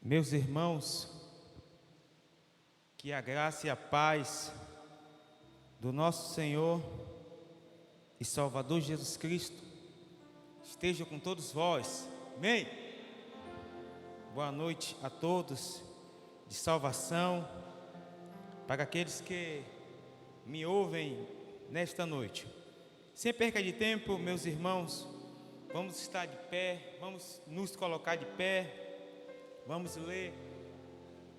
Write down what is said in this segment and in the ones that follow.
Meus irmãos, que a graça e a paz do nosso Senhor e Salvador Jesus Cristo esteja com todos vós. Amém? Boa noite a todos, de salvação, para aqueles que me ouvem nesta noite. Sem perca de tempo, meus irmãos, vamos estar de pé, vamos nos colocar de pé. Vamos ler,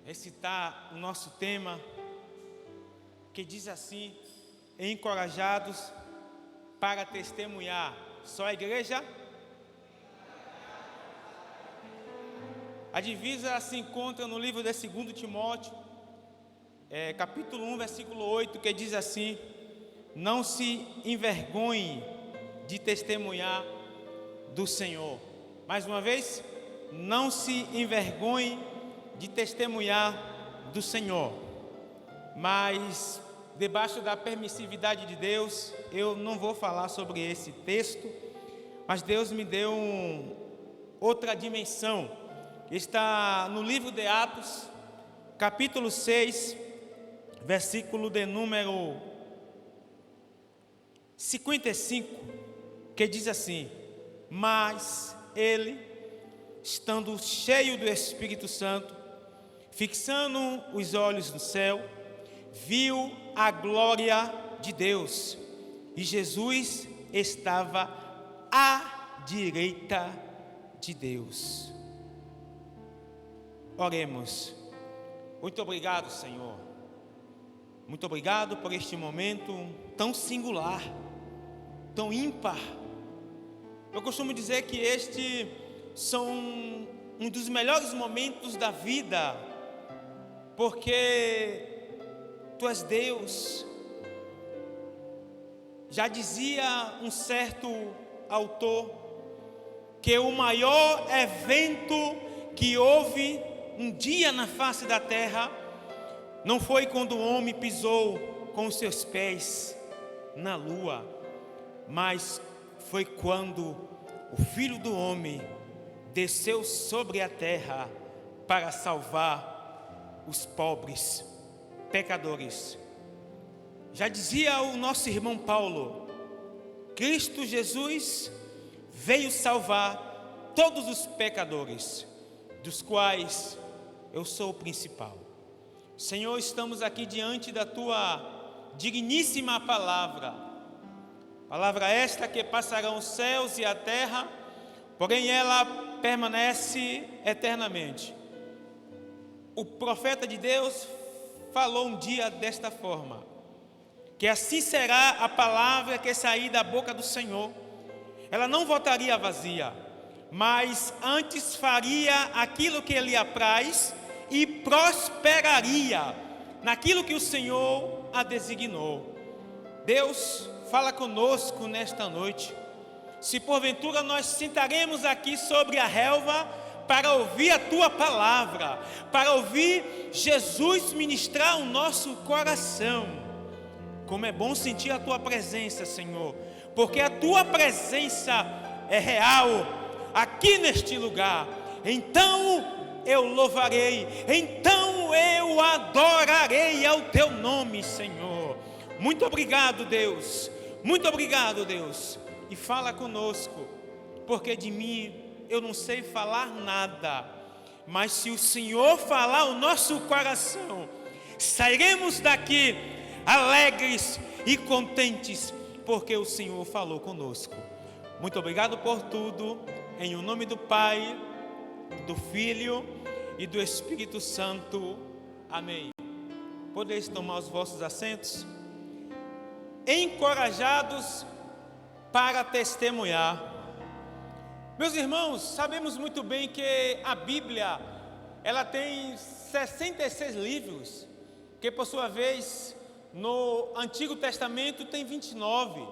recitar o nosso tema, que diz assim: encorajados para testemunhar. Só a igreja? A divisa se encontra no livro de 2 Timóteo, capítulo 1, versículo 8, que diz assim: não se envergonhe de testemunhar do Senhor. Mais uma vez, não se envergonhe de testemunhar do Senhor. Mas, debaixo da permissividade de Deus, eu não vou falar sobre esse texto, mas Deus me deu outra dimensão. Está no livro de Atos, capítulo 6, versículo de número 55, que diz assim: mas ele, estando cheio do Espírito Santo, fixando os olhos no céu, viu a glória de Deus, e Jesus estava à direita de Deus. Oremos. Muito obrigado, Senhor. Muito obrigado por este momento tão singular, tão ímpar. Eu costumo dizer que este são um dos melhores momentos da vida, porque Tu és Deus. Já dizia um certo autor que o maior evento que houve um dia na face da terra não foi quando o homem pisou com os seus pés na lua, mas foi quando o Filho do Homem desceu sobre a terra para salvar os pobres, pecadores. Já dizia o nosso irmão Paulo: Cristo Jesus veio salvar todos os pecadores, dos quais eu sou o principal. Senhor, estamos aqui diante da Tua digníssima palavra esta que passarão os céus e a terra, porém ela permanece eternamente. O profeta de Deus falou um dia desta forma, que assim será a palavra que sair da boca do Senhor. Ela não voltaria vazia, mas antes faria aquilo que lhe apraz e prosperaria naquilo que o Senhor a designou. Deus, fala conosco nesta noite. Se porventura nós sentaremos aqui sobre a relva para ouvir a Tua palavra, para ouvir Jesus ministrar o nosso coração, como é bom sentir a Tua presença, Senhor, porque a Tua presença é real aqui neste lugar. Então eu louvarei, então eu adorarei ao Teu nome, Senhor. Muito obrigado, Deus. Muito obrigado, Deus. E fala conosco, porque de mim eu não sei falar nada, mas se o Senhor falar o nosso coração, sairemos daqui alegres e contentes, porque o Senhor falou conosco. Muito obrigado por tudo, em o nome do Pai, do Filho e do Espírito Santo. Amém. Podeis tomar os vossos assentos? Encorajados para testemunhar. Meus irmãos, sabemos muito bem que a Bíblia, ela tem 66 livros, que por sua vez no Antigo Testamento tem 29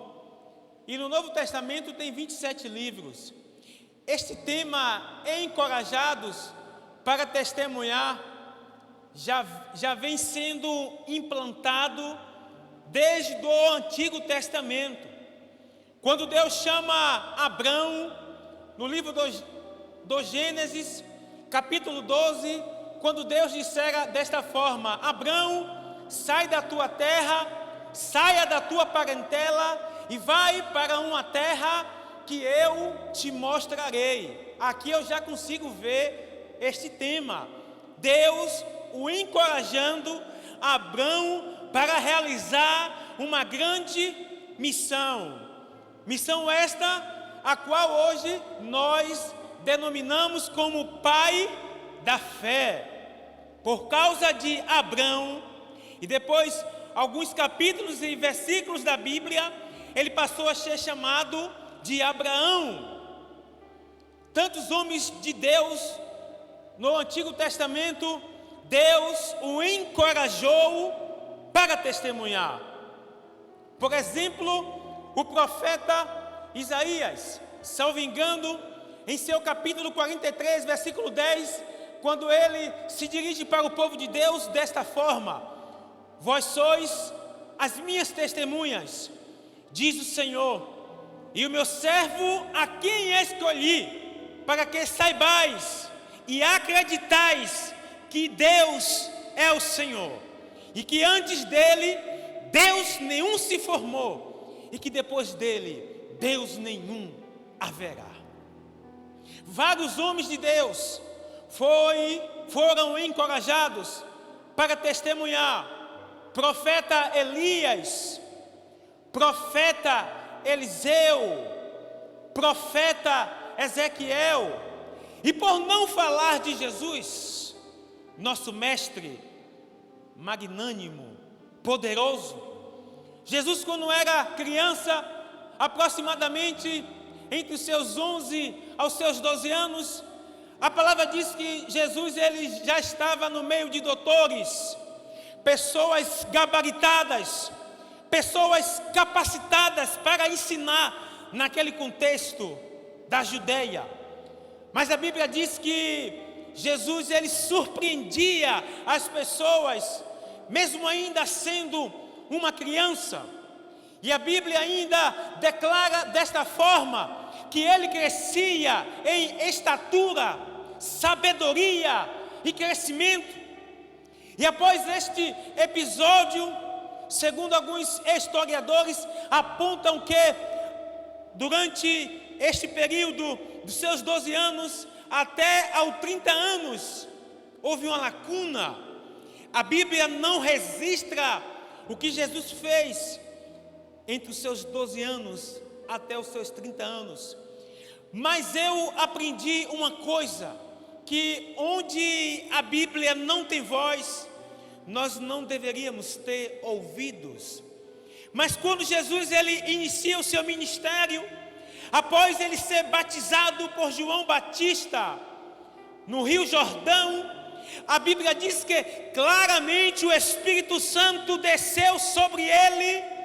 e no Novo Testamento tem 27 livros. Este tema, encorajados para testemunhar, já vem sendo implantado desde o Antigo Testamento. Quando Deus chama Abrão, no livro do Gênesis, capítulo 12, quando Deus dissera desta forma: Abrão, sai da tua terra, saia da tua parentela e vai para uma terra que eu te mostrarei. Aqui eu já consigo ver este tema. Deus o encorajando Abrão para realizar uma grande missão. Missão esta, a qual hoje nós denominamos como pai da fé. Por causa de Abrão, e depois alguns capítulos e versículos da Bíblia, ele passou a ser chamado de Abraão. Tantos homens de Deus no Antigo Testamento, Deus o encorajou para testemunhar. Por exemplo, o profeta Isaías, salvo engano, em seu capítulo 43, versículo 10, quando ele se dirige para o povo de Deus desta forma: Vós sois as minhas testemunhas, diz o Senhor, e o meu servo a quem escolhi, para que saibais e acreditais que Deus é o Senhor, e que antes dele Deus nenhum se formou, e que depois dele Deus nenhum haverá. Vários homens de Deus foram encorajados para testemunhar. Profeta Elias, profeta Eliseu, profeta Ezequiel, e por não falar de Jesus, nosso mestre magnânimo, poderoso. Jesus, quando era criança, aproximadamente entre os seus 11 aos seus 12 anos, a palavra diz que Jesus ele já estava no meio de doutores, pessoas gabaritadas, pessoas capacitadas para ensinar naquele contexto da Judeia. Mas a Bíblia diz que Jesus ele surpreendia as pessoas, mesmo ainda sendo uma criança. E a Bíblia ainda declara desta forma que ele crescia em estatura, sabedoria e crescimento. E após este episódio, segundo alguns historiadores, apontam que durante este período dos seus 12 anos até aos 30 anos, houve uma lacuna. A Bíblia não registra o que Jesus fez entre os seus 12 anos até os seus 30 anos. Mas eu aprendi uma coisa, que onde a Bíblia não tem voz, nós não deveríamos ter ouvidos. Mas quando Jesus ele inicia o seu ministério, após ele ser batizado por João Batista no Rio Jordão, a Bíblia diz que claramente o Espírito Santo desceu sobre ele.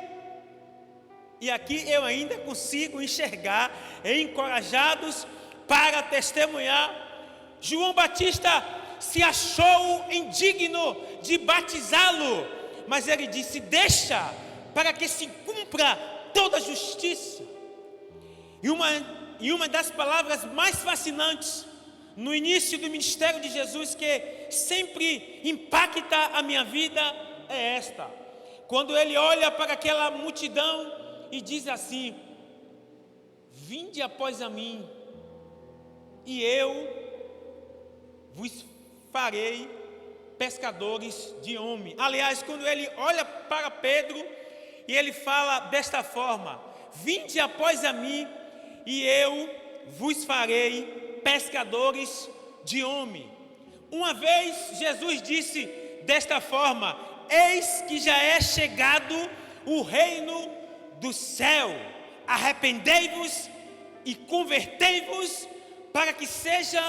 E aqui eu ainda consigo enxergar, encorajados para testemunhar. João Batista se achou indigno de batizá-lo, mas ele disse: deixa, para que se cumpra toda a justiça. E uma das palavras mais fascinantes no início do ministério de Jesus, que sempre impacta a minha vida, é esta: quando ele olha para aquela multidão e diz assim: vinde após a mim, e eu vos farei pescadores de homens. Aliás, quando ele olha para Pedro e ele fala desta forma: vinde após a mim, e eu vos farei pescadores de homem. Uma vez Jesus disse desta forma: eis que já é chegado o reino do céu, arrependei-vos e convertei-vos, para que seja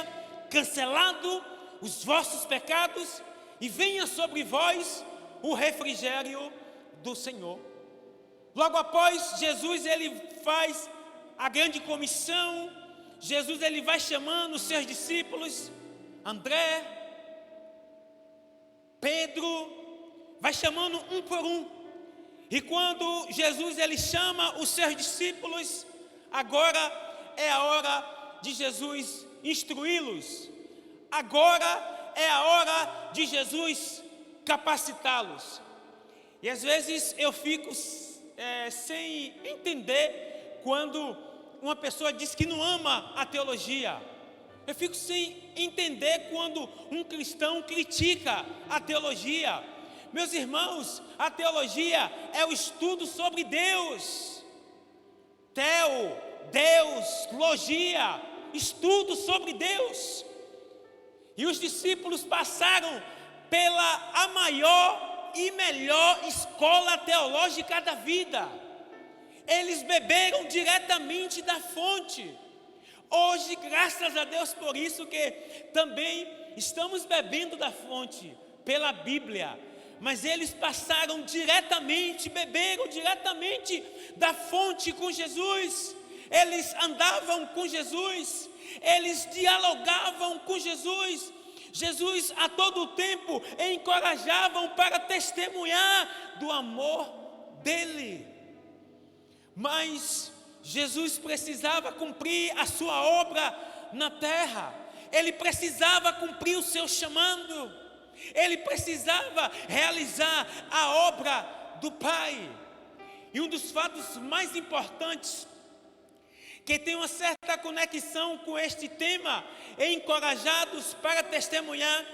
cancelado os vossos pecados e venha sobre vós o refrigério do Senhor. Logo após, Jesus ele faz a grande comissão. Jesus ele vai chamando os seus discípulos, André, Pedro, vai chamando um por um. E quando Jesus ele chama os seus discípulos, agora é a hora de Jesus instruí-los agora é a hora de Jesus capacitá-los. E às vezes eu fico sem entender quando uma pessoa diz que não ama a teologia. Eu fico sem entender quando um cristão critica a teologia. Meus irmãos, a teologia é o estudo sobre Deus. Deus, logia, estudo sobre Deus. E os discípulos passaram pela a maior e melhor escola teológica da vida. Eles beberam diretamente da fonte. Hoje, graças a Deus por isso que também estamos bebendo da fonte, pela Bíblia. Mas eles passaram diretamente, beberam diretamente da fonte com Jesus. Eles andavam com Jesus, eles dialogavam com Jesus. Jesus a todo tempo encorajavam para testemunhar do amor dele. Mas Jesus precisava cumprir a sua obra na terra. Ele precisava cumprir o seu chamado. Ele precisava realizar a obra do Pai. E um dos fatos mais importantes, que tem uma certa conexão com este tema, encorajados para testemunhar,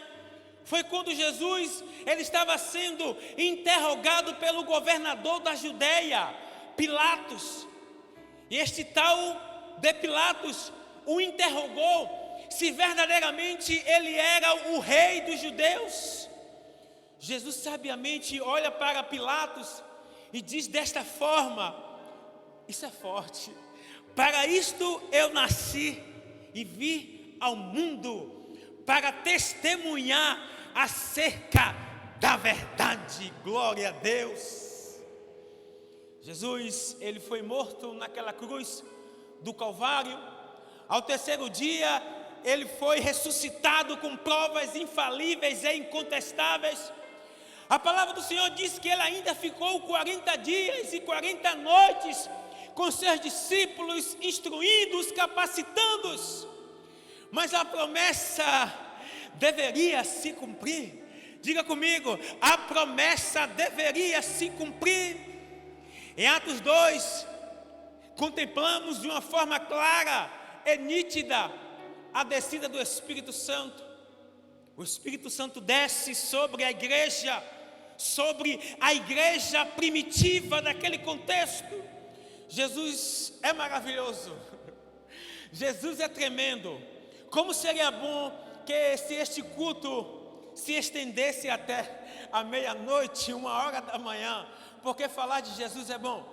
foi quando Jesus ele estava sendo interrogado pelo governador da Judeia, Pilatos. E este tal de Pilatos o interrogou se verdadeiramente ele era o rei dos judeus. Jesus sabiamente olha para Pilatos e diz desta forma, isso é forte: para isto eu nasci e vi ao mundo, para testemunhar acerca da verdade. Glória a Deus. Jesus, ele foi morto naquela cruz do Calvário. Ao terceiro dia, ele foi ressuscitado com provas infalíveis e incontestáveis. A palavra do Senhor diz que ele ainda ficou 40 dias e 40 noites com seus discípulos, instruindo-os, capacitando-os. Mas a promessa deveria se cumprir. Diga comigo, a promessa deveria se cumprir. Em Atos 2, contemplamos de uma forma clara e nítida a descida do Espírito Santo. O Espírito Santo desce sobre a igreja primitiva daquele contexto. Jesus é maravilhoso. Jesus é tremendo. Como seria bom que se este culto se estendesse até a meia-noite, 1h da manhã, porque falar de Jesus é bom.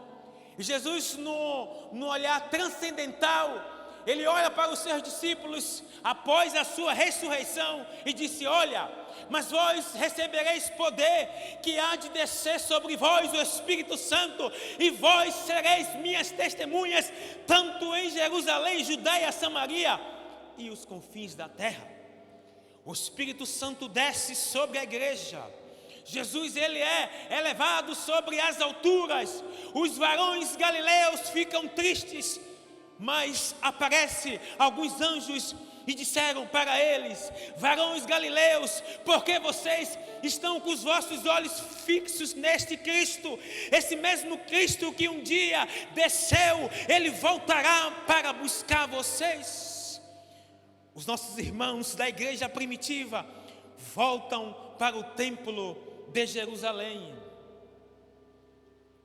Jesus, no olhar transcendental, ele olha para os seus discípulos após a sua ressurreição e disse: olha, mas vós recebereis poder, que há de descer sobre vós o Espírito Santo, e vós sereis minhas testemunhas, tanto em Jerusalém, Judeia, Samaria e os confins da terra. O Espírito Santo desce sobre a igreja. Jesus, ele é elevado sobre as alturas. Os varões galileus ficam tristes, mas aparecem alguns anjos e disseram para eles: varões galileus, por que vocês estão com os vossos olhos fixos neste Cristo? Esse mesmo Cristo que um dia desceu, ele voltará para buscar vocês. Os nossos irmãos da igreja primitiva voltam para o templo de Jerusalém.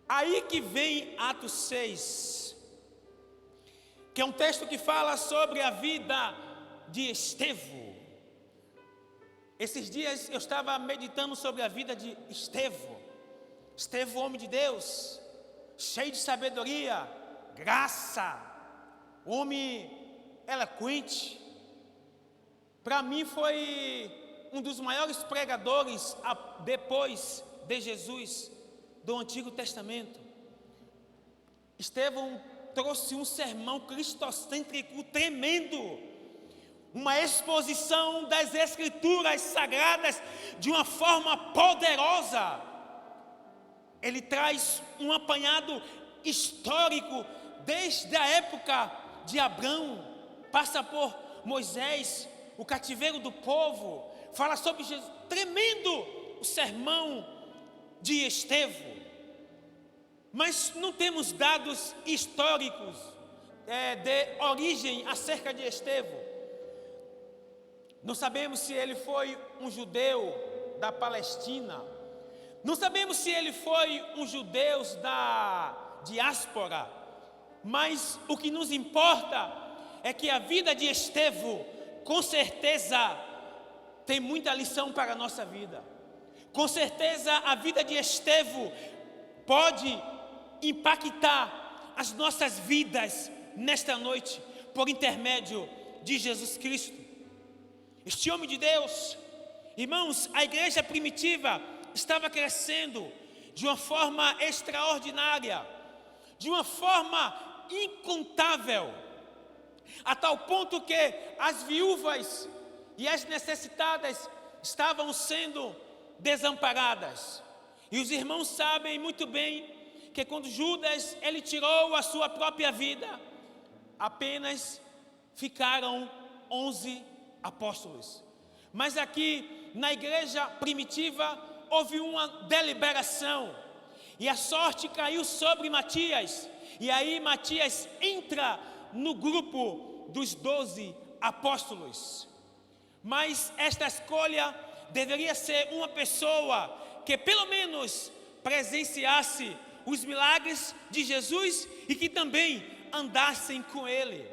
Aí que vem Atos 6, que é um texto que fala sobre a vida de Estevão. Esses dias eu estava meditando sobre a vida de Estevão. Estevão, homem de Deus, cheio de sabedoria, graça, homem eloquente. Para mim foi um dos maiores pregadores depois de Jesus do Antigo Testamento. Estevão trouxe um sermão cristocêntrico tremendo, uma exposição das Escrituras Sagradas de uma forma poderosa. Ele traz um apanhado histórico desde a época de Abraão, passa por Moisés, o cativeiro do povo, fala sobre Jesus, tremendo o sermão de Estevão. Mas não temos dados históricos de origem acerca de Estevão. Não sabemos se ele foi um judeu da Palestina. Não sabemos se ele foi um judeu da diáspora. Mas o que nos importa é que a vida de Estevão, com certeza, tem muita lição para a nossa vida. Com certeza a vida de Estevão pode impactar as nossas vidas nesta noite, por intermédio de Jesus Cristo. Este homem de Deus, irmãos, a igreja primitiva estava crescendo de uma forma extraordinária, de uma forma incontável, a tal ponto que as viúvas e as necessitadas estavam sendo desamparadas. E os irmãos sabem muito bem que quando Judas ele tirou a sua própria vida, apenas ficaram 11 apóstolos. Mas aqui na igreja primitiva houve uma deliberação e a sorte caiu sobre Matias. E aí Matias entra no grupo dos 12 apóstolos. Mas esta escolha deveria ser uma pessoa que pelo menos presenciasse os milagres de Jesus e que também andassem com ele.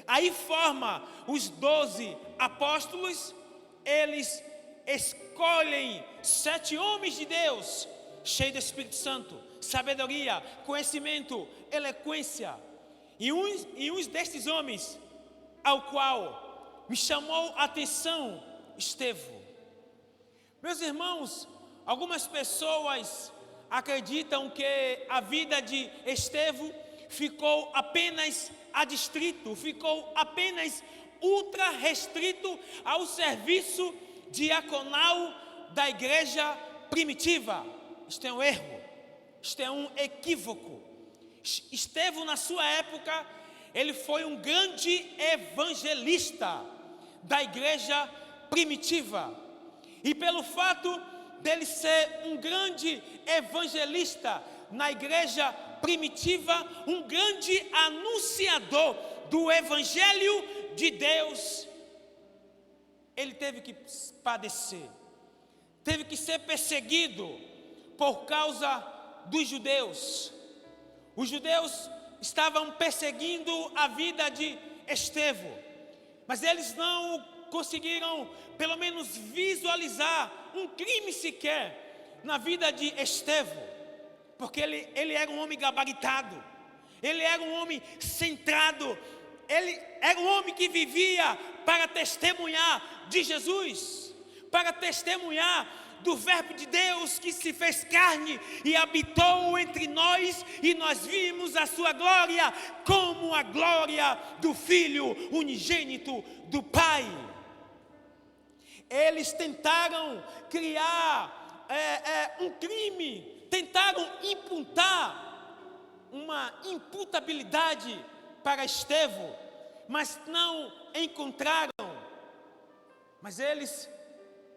Aí forma os 12 apóstolos. Eles escolhem 7 homens de Deus, cheios do Espírito Santo, sabedoria, conhecimento, eloquência. E uns destes homens, ao qual me chamou a atenção, Estevão. Meus irmãos, algumas pessoas acreditam que a vida de Estevão ficou apenas adstrito, ficou apenas ultra restrito ao serviço diaconal da igreja primitiva. Isto é um erro, isto é um equívoco. Estevão, na sua época, ele foi um grande evangelista da igreja primitiva. E pelo fato dele ser um grande evangelista na igreja primitiva, um grande anunciador do evangelho de Deus, ele teve que padecer, teve que ser perseguido por causa dos judeus. Os judeus estavam perseguindo a vida de Estevão, mas eles não conseguiram pelo menos visualizar um crime sequer na vida de Estevão, porque ele era um homem gabaritado, ele era um homem centrado, ele era um homem que vivia para testemunhar de Jesus, para testemunhar do Verbo de Deus que se fez carne e habitou entre nós, e nós vimos a sua glória como a glória do Filho unigênito do Pai. Eles tentaram criar um crime, tentaram imputar uma imputabilidade para Estevão, mas não encontraram. Mas eles,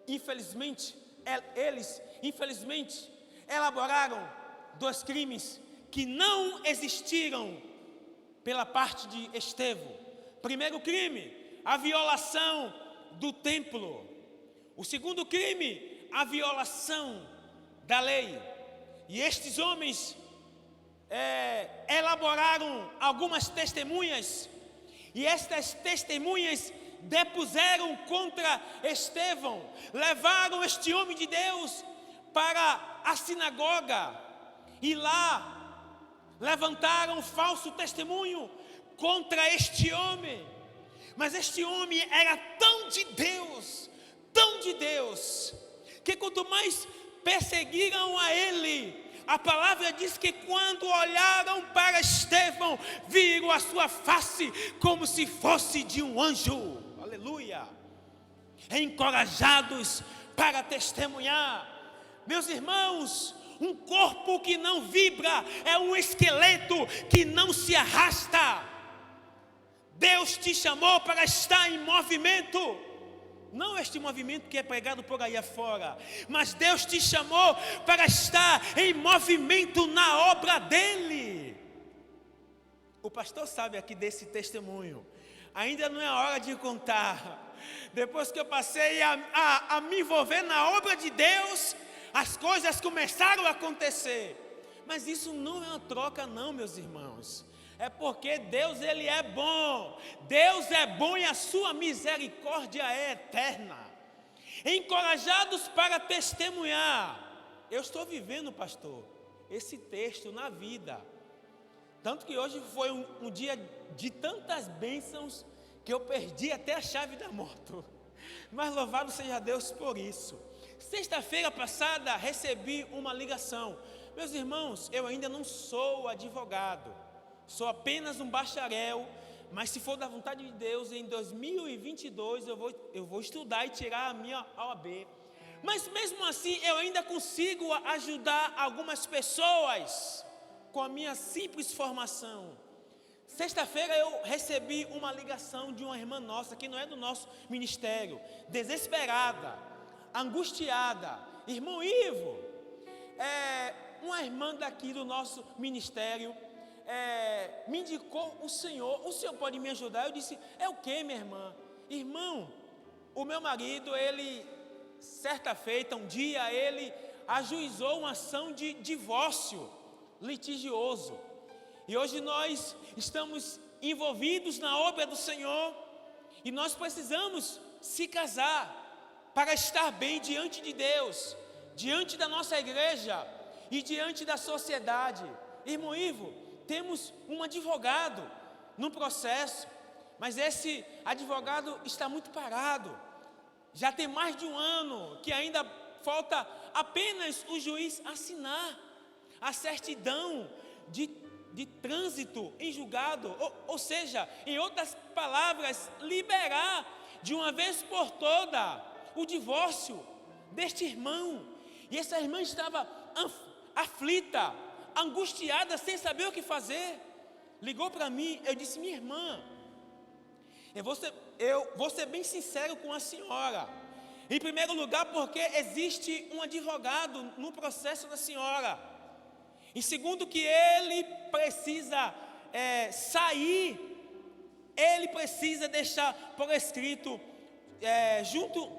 infelizmente, elaboraram 2 crimes que não existiram pela parte de Estevão. Primeiro crime, a violação do templo. O segundo crime, a violação da lei. E estes homens elaboraram algumas testemunhas, e estas testemunhas depuseram contra Estevão, levaram este homem de Deus para a sinagoga, e lá levantaram falso testemunho contra este homem. Mas este homem era tão de Deus, que quanto mais perseguiram a ele, a palavra diz que quando olharam para Estevão, viram a sua face como se fosse de um anjo. Aleluia! Encorajados para testemunhar. Meus irmãos, um corpo que não vibra é um esqueleto que não se arrasta. Deus te chamou para estar em movimento. Não este movimento que é pregado por aí afora, mas Deus te chamou para estar em movimento na obra dEle. O pastor sabe aqui desse testemunho. Ainda não é hora de contar. Depois que eu passei a me envolver na obra de Deus, as coisas começaram a acontecer. Mas isso não é uma troca não, meus irmãos. É porque Deus, Ele é bom. Deus é bom e a sua misericórdia é eterna. Encorajados para testemunhar. Eu estou vivendo, pastor, esse texto na vida. Tanto que hoje foi um dia de tantas bênçãos que eu perdi até a chave da moto. Mas louvado seja Deus por isso. Sexta-feira passada recebi uma ligação. Meus irmãos, eu ainda não sou advogado. Sou apenas um bacharel, mas se for da vontade de Deus, em 2022 eu vou estudar e tirar a minha OAB. Mas mesmo assim, eu ainda consigo ajudar algumas pessoas com a minha simples formação. Sexta-feira eu recebi uma ligação de uma irmã nossa, que não é do nosso ministério, desesperada, angustiada. Irmão Ivo, uma irmã daqui do nosso ministério, me indicou o senhor pode me ajudar? Eu disse, é o que, minha irmã? Irmão, o meu marido, ele, certa feita, um dia, ele ajuizou uma ação de divórcio litigioso, e hoje nós estamos envolvidos na obra do Senhor, e nós precisamos se casar, para estar bem diante de Deus, diante da nossa igreja, e diante da sociedade. Irmão Ivo, temos um advogado no processo, mas esse advogado está muito parado. Já tem mais de um ano que ainda falta apenas o juiz assinar a certidão de trânsito em julgado, ou seja, em outras palavras, liberar de uma vez por toda o divórcio deste irmão. E essa irmã estava aflita, angustiada, sem saber o que fazer. Ligou para mim, eu disse, minha irmã, eu vou ser bem sincero com a senhora. Em primeiro lugar, porque existe um advogado no processo da senhora. Em segundo, que ele precisa sair, ele precisa deixar por escrito, junto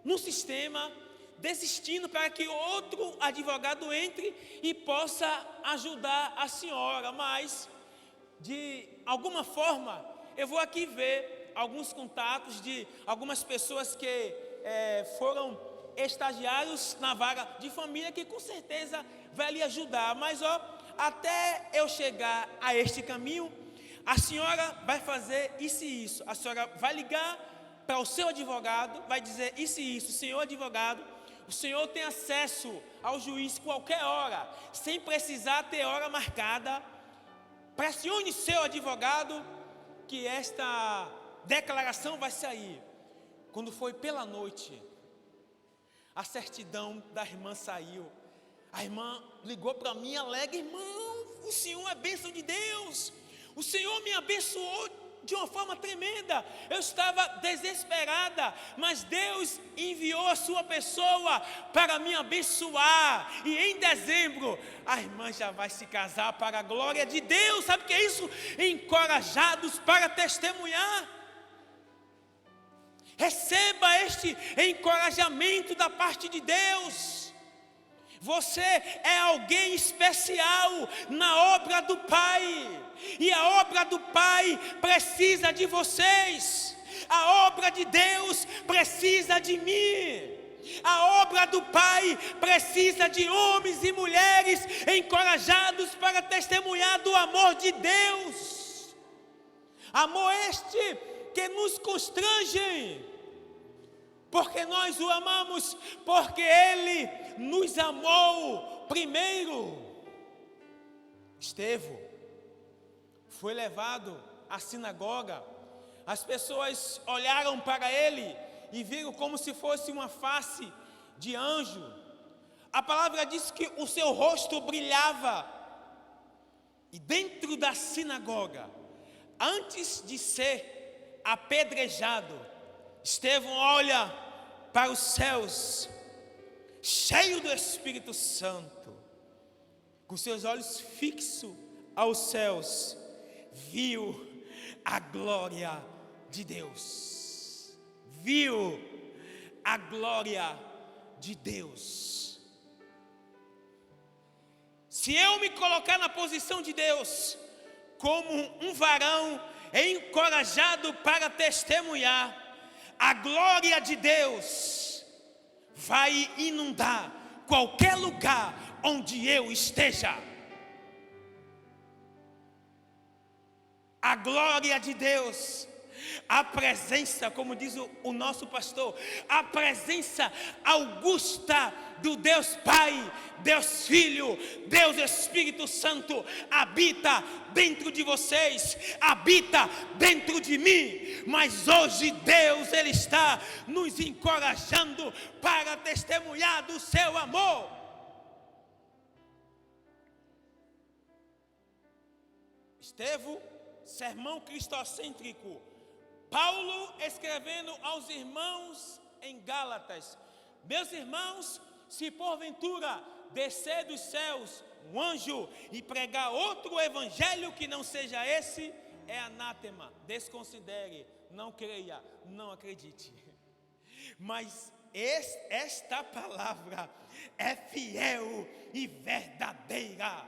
no sistema, desistindo para que outro advogado entre e possa ajudar a senhora. Mas, de alguma forma, eu vou aqui ver alguns contatos de algumas pessoas que foram estagiários na vara de família, que com certeza vai lhe ajudar. Mas até eu chegar a este caminho, a senhora vai fazer isso e isso. A senhora vai ligar para o seu advogado, vai dizer isso e isso. Senhor advogado, o senhor tem acesso ao juiz qualquer hora, sem precisar ter hora marcada. Pressione seu advogado que esta declaração vai sair. Quando foi pela noite, a certidão da irmã saiu. A irmã ligou para mim alegre, irmão, o senhor é bênção de Deus. O senhor me abençoou de uma forma tremenda. Eu estava desesperada, mas Deus enviou a sua pessoa para me abençoar. E em dezembro, a irmã já vai se casar para a glória de Deus. Sabe o que é isso? Encorajados para testemunhar. Receba este encorajamento da parte de Deus. Você é alguém especial na obra do Pai, e a obra do Pai precisa de vocês. A obra de Deus precisa de mim. A obra do Pai precisa de homens e mulheres encorajados para testemunhar do amor de Deus. Amor este que nos constrange, porque nós o amamos, porque Ele nos amou primeiro. Estevão foi levado à sinagoga. As pessoas olharam para ele e viram como se fosse uma face de anjo. A palavra diz que o seu rosto brilhava. E dentro da sinagoga, antes de ser apedrejado, Estevão olha para os céus, cheio do Espírito Santo, com seus olhos fixos aos céus, viu a glória de Deus. Viu a glória de Deus. Se eu me colocar na posição de Deus, como um varão encorajado para testemunhar, a glória de Deus vai inundar qualquer lugar onde eu esteja. A glória de Deus, a presença, como diz o nosso pastor, a presença augusta do Deus Pai, Deus Filho, Deus Espírito Santo, habita dentro de vocês, habita dentro de mim. Mas hoje Deus, Ele está nos encorajando para testemunhar do seu amor. Estevão, sermão cristocêntrico. Paulo escrevendo aos irmãos em Gálatas: meus irmãos, se porventura descer dos céus um anjo e pregar outro evangelho que não seja esse, é anátema. Desconsidere, não creia, não acredite. Mas esta palavra é fiel e verdadeira.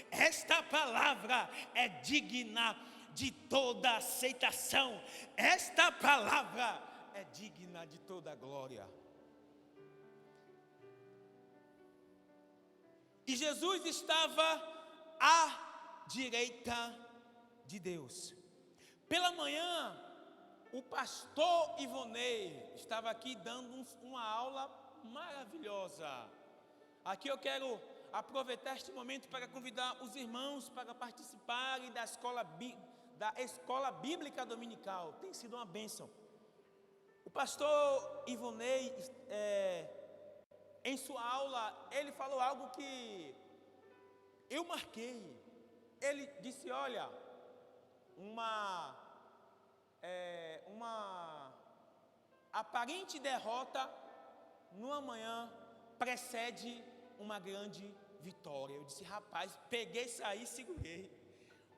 Esta palavra é digna de toda aceitação. Esta palavra é digna de toda glória. E Jesus estava à direita de Deus. Pela manhã, o pastor Ivonei estava aqui dando uma aula maravilhosa. Aqui eu quero aproveitar este momento para convidar os irmãos para participarem da escola bíblica dominical. Tem sido uma bênção. O pastor Ivonei, em sua aula, ele falou algo que eu marquei. Ele disse: olha, uma aparente derrota numa manhã precede uma grande vitória. Eu disse: rapaz, peguei isso aí e segurei.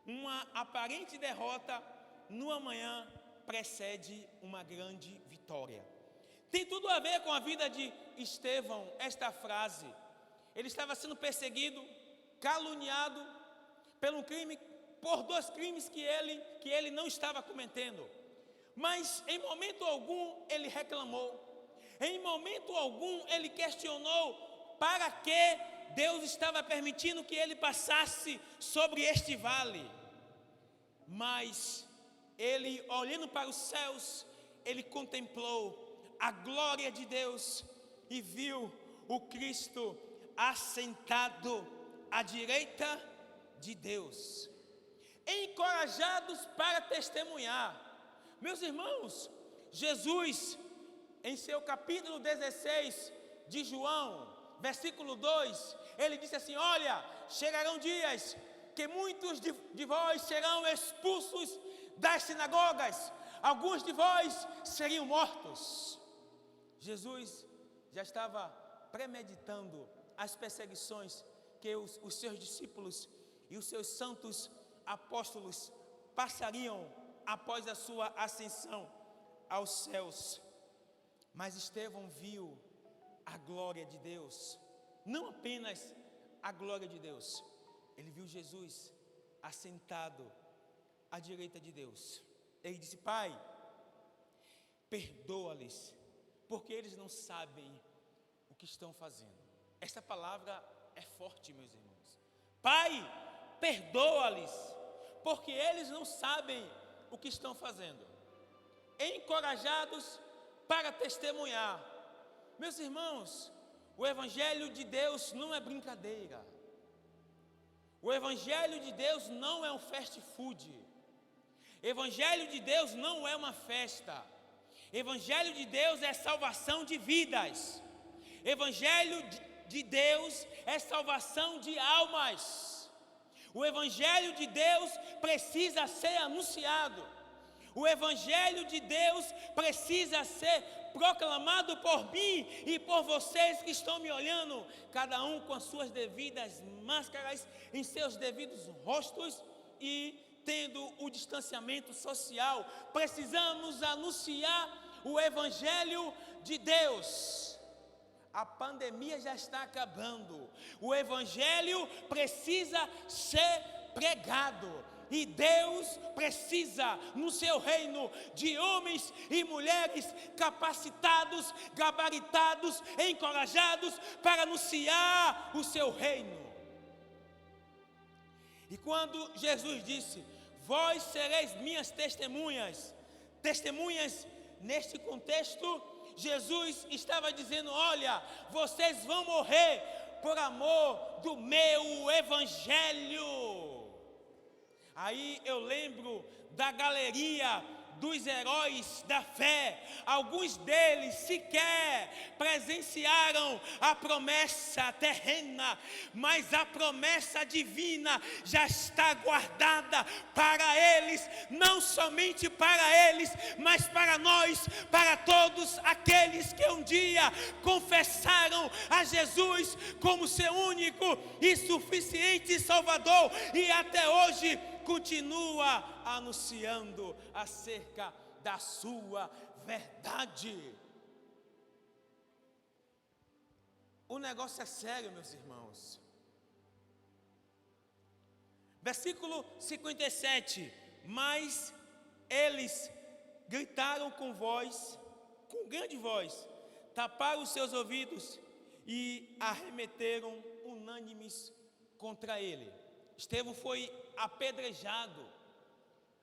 Uma aparente derrota numa manhã precede uma grande vitória. Tem tudo a ver com a vida de Estevão, esta frase. Ele estava sendo perseguido, caluniado por 2 crimes que ele não estava cometendo. Mas em momento algum ele reclamou. Em momento algum ele questionou para que Deus estava permitindo que ele passasse sobre este vale. Mas ele, olhando para os céus, ele contemplou a glória de Deus e viu o Cristo assentado à direita de Deus, encorajados para testemunhar. Meus irmãos, Jesus, em seu capítulo 16 de João, versículo 2, ele disse assim: olha, chegarão dias que muitos de vós serão expulsos das sinagogas, alguns de vós seriam mortos. Jesus já estava premeditando as perseguições que os seus discípulos e os seus santos apóstolos passariam após a sua ascensão aos céus. Mas Estevão viu a glória de Deus, não apenas a glória de Deus, ele viu Jesus assentado à direita de Deus. Ele disse: Pai, perdoa-lhes, porque eles não sabem o que estão fazendo. Esta palavra é forte, meus irmãos. Pai, perdoa-lhes, porque eles não sabem o que estão fazendo. Encorajados para testemunhar. Meus irmãos, o Evangelho de Deus não é brincadeira. O Evangelho de Deus não é um fast food. Evangelho de Deus não é uma festa. Evangelho de Deus é salvação de vidas. Evangelho de Deus é salvação de almas. O Evangelho de Deus precisa ser anunciado. O Evangelho de Deus precisa ser proclamado por mim e por vocês que estão me olhando, cada um com as suas devidas máscaras, em seus devidos rostos e tendo o distanciamento social. Precisamos anunciar o Evangelho de Deus. A pandemia já está acabando. O Evangelho precisa ser pregado. E Deus precisa, no seu reino, de homens e mulheres capacitados, gabaritados, encorajados para anunciar o seu reino. E quando Jesus disse: vós sereis minhas testemunhas, testemunhas neste contexto, Jesus estava dizendo: olha, vocês vão morrer por amor do meu Evangelho. Aí eu lembro da galeria dos heróis da fé. Alguns deles sequer presenciaram a promessa terrena, mas a promessa divina já está guardada para eles, não somente para eles, mas para nós, para todos aqueles que um dia confessaram a Jesus como seu único e suficiente Salvador, e até hoje continua anunciando acerca da sua verdade. O negócio é sério, meus irmãos. Versículo 57. Mas eles gritaram com grande voz, taparam os seus ouvidos e arremeteram unânimes contra ele. Estevão foi apedrejado,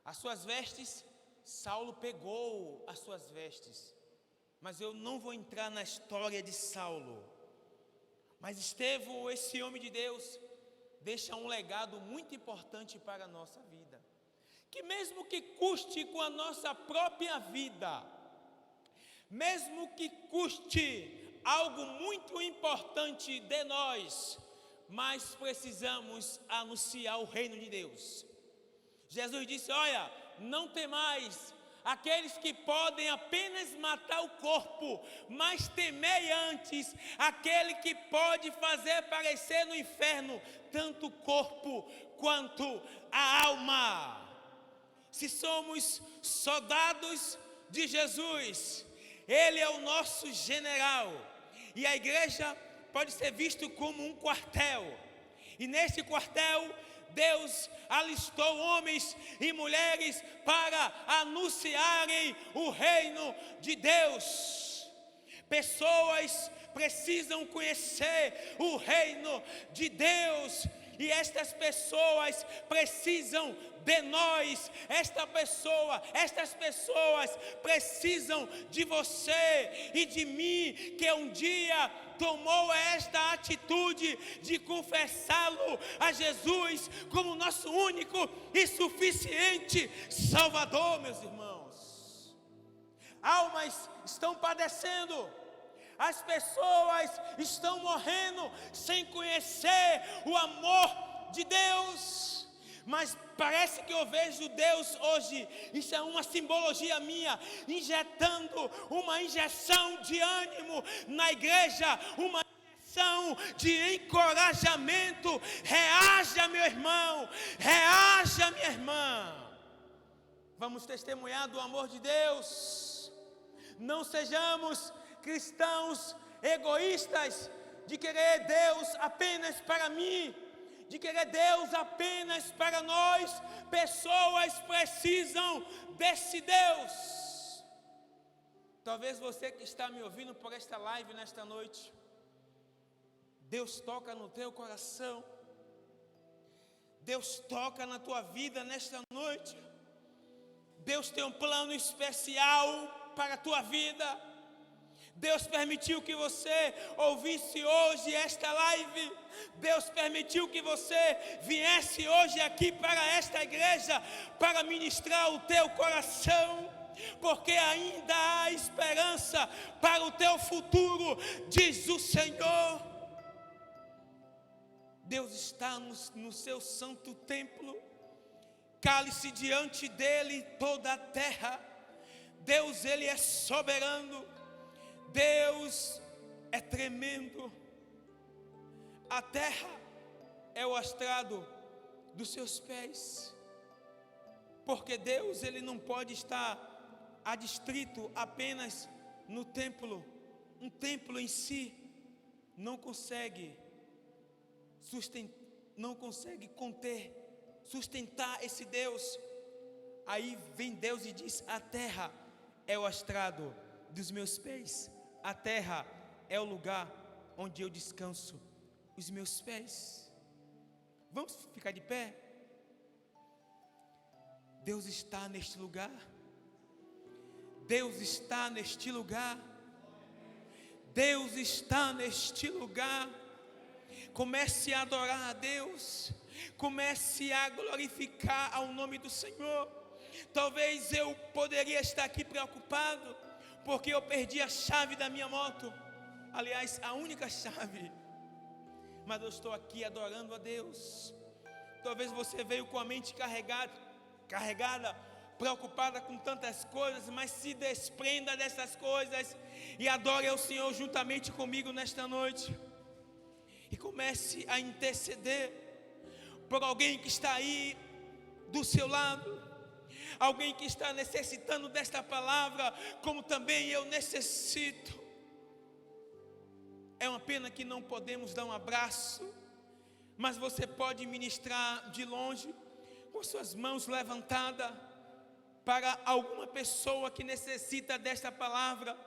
as suas vestes, Saulo pegou as suas vestes, mas eu não vou entrar na história de Saulo. Mas Estevão, esse homem de Deus, deixa um legado muito importante para a nossa vida, que mesmo que custe com a nossa própria vida, mesmo que custe algo muito importante de nós, mas precisamos anunciar o reino de Deus. Jesus disse: olha, não temais aqueles que podem apenas matar o corpo, mas temei antes aquele que pode fazer parecer no inferno tanto o corpo quanto a alma. Se somos soldados de Jesus, Ele é o nosso general, e a igreja pode ser visto como um quartel, e nesse quartel Deus alistou homens e mulheres para anunciarem o reino de Deus. Pessoas precisam conhecer o reino de Deus, e estas pessoas precisam de nós. Estas pessoas precisam de você e de mim, que um dia tomou esta atitude de confessá-lo a Jesus como nosso único e suficiente Salvador. Meus irmãos, almas estão padecendo, as pessoas estão morrendo sem conhecer o amor de Deus. Mas parece que eu vejo Deus hoje, isso é uma simbologia minha, injetando uma injeção de ânimo na igreja, uma injeção de encorajamento. Reaja, meu irmão, reaja, minha irmã. Vamos testemunhar do amor de Deus. Não sejamos cristãos egoístas, de querer Deus apenas para mim, de querer Deus apenas para nós. Pessoas precisam desse Deus. Talvez você que está me ouvindo por esta live nesta noite, Deus toca no teu coração, Deus toca na tua vida nesta noite. Deus tem um plano especial para a tua vida. Deus permitiu que você ouvisse hoje esta live. Deus permitiu que você viesse hoje aqui para esta igreja para ministrar o teu coração, porque ainda há esperança para o teu futuro, diz o Senhor. Deus está no seu santo templo. cale-se diante dele toda a terra. Deus, ele é soberano. Deus é tremendo. A terra é o estrado dos seus pés. Porque Deus, ele não pode estar adstrito apenas no templo. Um templo em si não consegue sustentar esse Deus. Aí vem Deus e diz: a terra é o estrado dos meus pés. A terra é o lugar onde eu descanso os meus pés. Vamos ficar de pé? Deus está neste lugar. Deus está neste lugar. Deus está neste lugar. Comece a adorar a Deus. Comece a glorificar ao nome do Senhor. Talvez eu poderia estar aqui preocupado porque eu perdi a chave da minha moto. Aliás, a única chave. Mas eu estou aqui adorando a Deus. Talvez você veio com a mente carregada, preocupada com tantas coisas, mas se desprenda dessas coisas e adore ao Senhor juntamente comigo nesta noite. E comece a interceder por alguém que está aí do seu lado, alguém que está necessitando desta palavra, como também eu necessito. É uma pena que não podemos dar um abraço, mas você pode ministrar de longe, com suas mãos levantadas, para alguma pessoa que necessita desta palavra,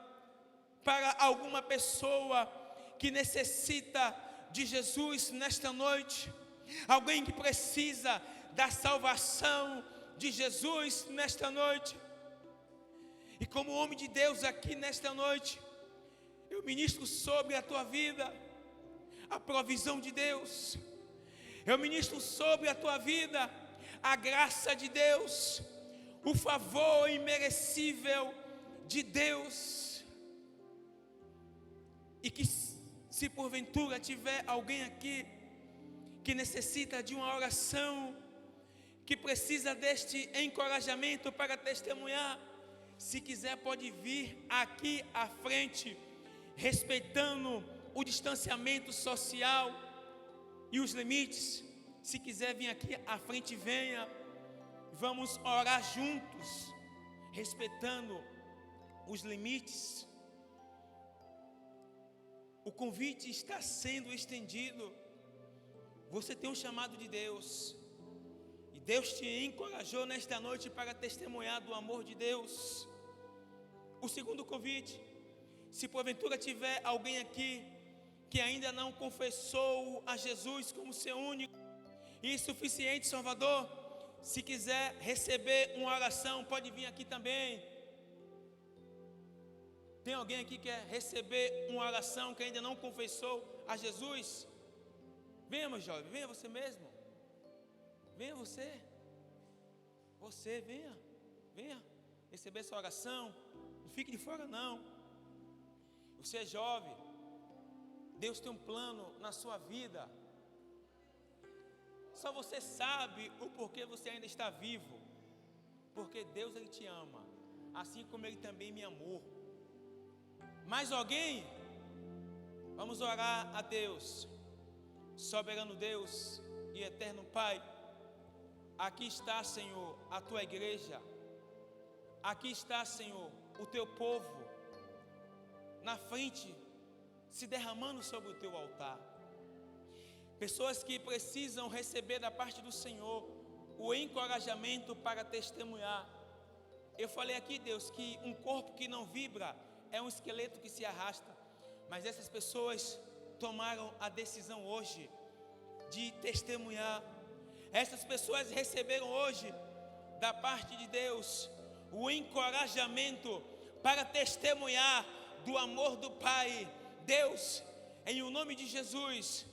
para alguma pessoa que necessita de Jesus nesta noite, alguém que precisa da salvação de Jesus nesta noite. E como homem de Deus aqui nesta noite, eu ministro sobre a tua vida a provisão de Deus. Eu ministro sobre a tua vida a graça de Deus, o favor imerecível de Deus. E que se porventura tiver alguém aqui que necessita de uma oração, que precisa deste encorajamento para testemunhar, se quiser pode vir aqui à frente, respeitando o distanciamento social e os limites. Se quiser vir aqui à frente, venha. Vamos orar juntos, respeitando os limites. O convite está sendo estendido. Você tem um chamado de Deus, e Deus te encorajou nesta noite para testemunhar do amor de Deus. O segundo convite: se porventura tiver alguém aqui que ainda não confessou a Jesus como seu único e suficiente Salvador, se quiser receber uma oração, pode vir aqui também. Tem alguém aqui que quer receber uma oração, que ainda não confessou a Jesus? Venha, meu jovem, venha você mesmo. Venha você. Você, venha receber essa oração. Não fique de fora não. Você é jovem. Deus tem um plano na sua vida. Só você sabe o porquê você ainda está vivo. Porque Deus, ele te ama, assim como ele também me amou. Mais alguém? Vamos orar a Deus. Soberano Deus e eterno Pai, aqui está, Senhor, a tua igreja. Aqui está, Senhor, o teu povo na frente, se derramando sobre o teu altar. Pessoas que precisam receber da parte do Senhor o encorajamento para testemunhar. Eu falei aqui, Deus, que um corpo que não vibra é um esqueleto que se arrasta. Mas essas pessoas tomaram a decisão hoje de testemunhar. Essas pessoas receberam hoje da parte de Deus o encorajamento para testemunhar do amor do Pai. Deus, em o nome de Jesus,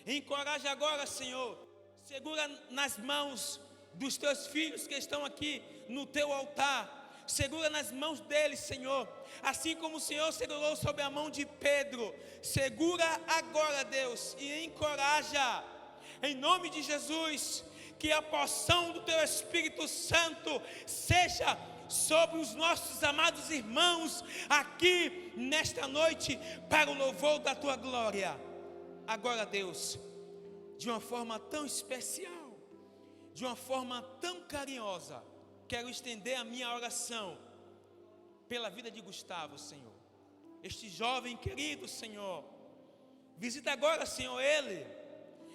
encoraja agora, Senhor. Segura nas mãos dos teus filhos que estão aqui no teu altar. Segura nas mãos deles, Senhor, assim como o Senhor segurou sobre a mão de Pedro. Segura agora, Deus, e encoraja, em nome de Jesus. que a porção do Teu Espírito Santo seja sobre os nossos amados irmãos aqui nesta noite, para o louvor da Tua glória. Agora, Deus, de uma forma tão especial, de uma forma tão carinhosa, quero estender a minha oração pela vida de Gustavo, Senhor. Este jovem querido, Senhor, visita agora, Senhor, ele,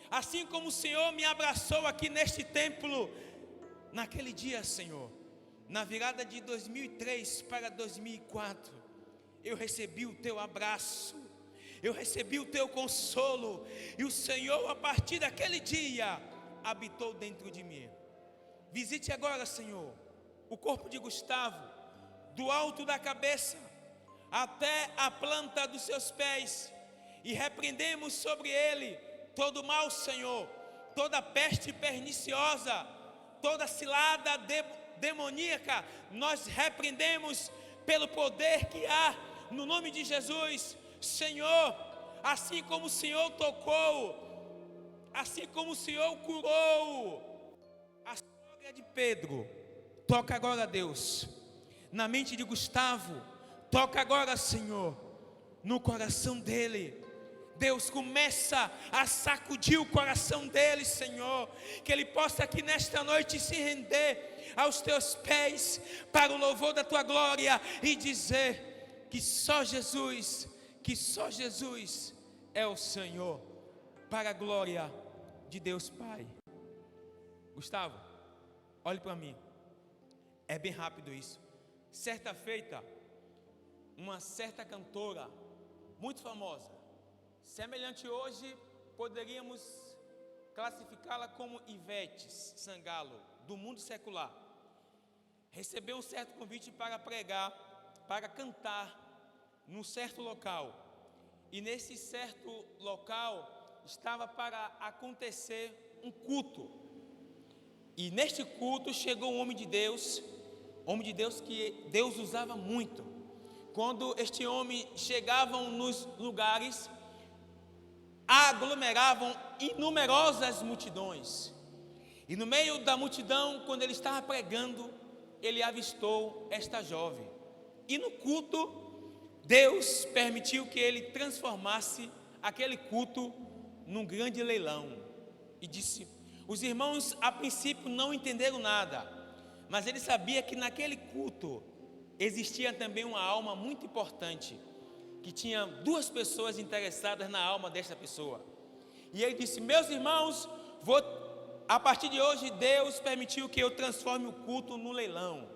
assim como o Senhor me abraçou aqui neste templo, naquele dia, Senhor, na virada de 2003 para 2004, eu recebi o Teu abraço, eu recebi o Teu consolo, e o Senhor, a partir daquele dia, habitou dentro de mim. Visite agora, Senhor, o corpo de Gustavo, do alto da cabeça até a planta dos seus pés, e repreendemos sobre ele todo mal, Senhor, toda peste perniciosa, toda cilada demoníaca, nós repreendemos pelo poder que há no nome de Jesus. Senhor, assim como o Senhor tocou, assim como o Senhor curou a sogra de Pedro, toca agora, Deus, na mente de Gustavo, toca agora, Senhor, no coração dele. Deus, começa a sacudir o coração dele, Senhor, que ele possa aqui nesta noite se render aos Teus pés, para o louvor da Tua glória, e dizer que só Jesus é o Senhor, para a glória de Deus Pai. Gustavo, olhe para mim, é bem rápido isso. Certa feita, uma certa cantora muito famosa, semelhante hoje, poderíamos classificá-la como Ivete Sangalo, do mundo secular, recebeu um certo convite para pregar, para cantar num certo local, e nesse certo local estava para acontecer um culto, e neste culto chegou um homem de Deus que Deus usava muito. Quando este homem chegavam nos lugares, aglomeravam inumerosas multidões, e no meio da multidão, quando ele estava pregando, ele avistou esta jovem, e no culto, Deus permitiu que ele transformasse aquele culto num grande leilão, e disse, os irmãos a princípio não entenderam nada, mas ele sabia que naquele culto existia também uma alma muito importante, que tinha duas pessoas interessadas na alma desta pessoa, e ele disse, meus irmãos, a partir de hoje Deus permitiu que eu transforme o culto no leilão,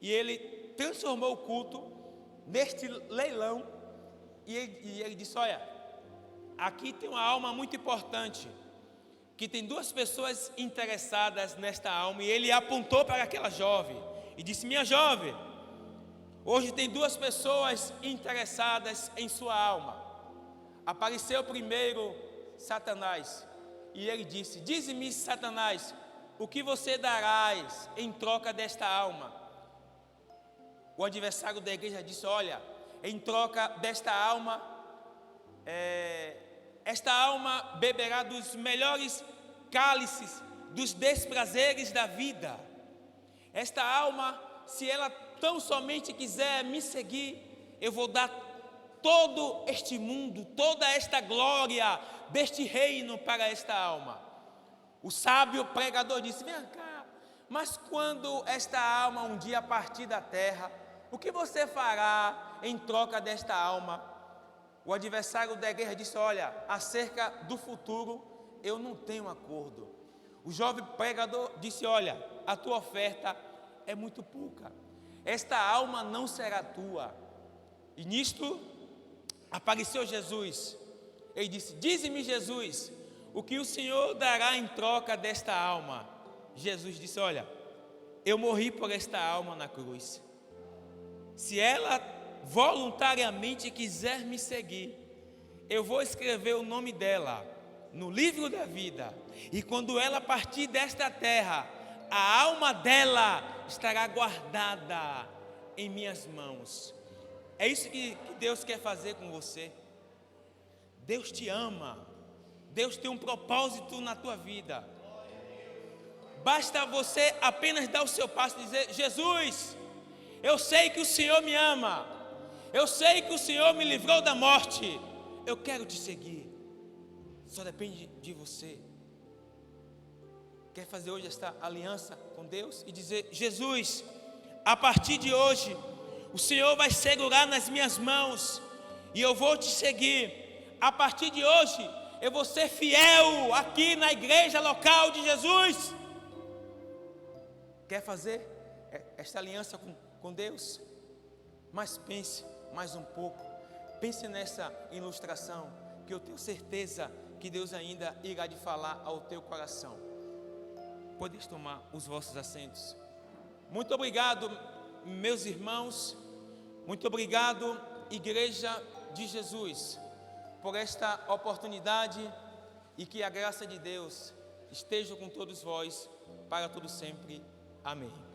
e ele transformou o culto neste leilão, e ele disse, olha, aqui tem uma alma muito importante, que tem duas pessoas interessadas nesta alma, e ele apontou para aquela jovem, e disse, minha jovem, hoje tem duas pessoas interessadas em sua alma. Apareceu primeiro Satanás, e ele disse, dize-me, Satanás, o que você darás em troca desta alma? O adversário da igreja disse, olha, em troca desta alma, esta alma beberá dos melhores cálices, dos desprazeres da vida. Esta alma, se ela tão somente quiser me seguir, eu vou dar todo este mundo, toda esta glória deste reino para esta alma. O sábio pregador disse, vem cá, mas quando esta alma um dia partir da terra, o que você fará em troca desta alma? O adversário da igreja disse, olha, acerca do futuro eu não tenho acordo. O jovem pregador disse, olha, a tua oferta é muito pouca, esta alma não será tua. E nisto apareceu Jesus. Ele disse, dize-me, Jesus, o que o Senhor dará em troca desta alma? Jesus disse, olha, eu morri por esta alma na cruz. Se ela voluntariamente quiser me seguir, eu vou escrever o nome dela no livro da vida, e quando ela partir desta terra, a alma dela estará guardada em minhas mãos. É isso que Deus quer fazer com você. Deus te ama, Deus tem um propósito na tua vida. Basta você apenas dar o seu passo e dizer: Jesus, eu sei que o Senhor me ama, eu sei que o Senhor me livrou da morte, eu quero te seguir. Só depende de você. Quer fazer hoje esta aliança com Deus e dizer: Jesus, a partir de hoje, o Senhor vai segurar nas minhas mãos e eu vou te seguir. A partir de hoje, eu vou ser fiel aqui na igreja local de Jesus. Quer fazer esta aliança com Deus? Mas pense mais um pouco. Pense nessa ilustração, que eu tenho certeza que Deus ainda irá de falar ao teu coração. Podeis tomar os vossos assentos. Muito obrigado, meus irmãos. Muito obrigado, Igreja de Jesus, por esta oportunidade, e que a graça de Deus esteja com todos vós para todo sempre. Amém.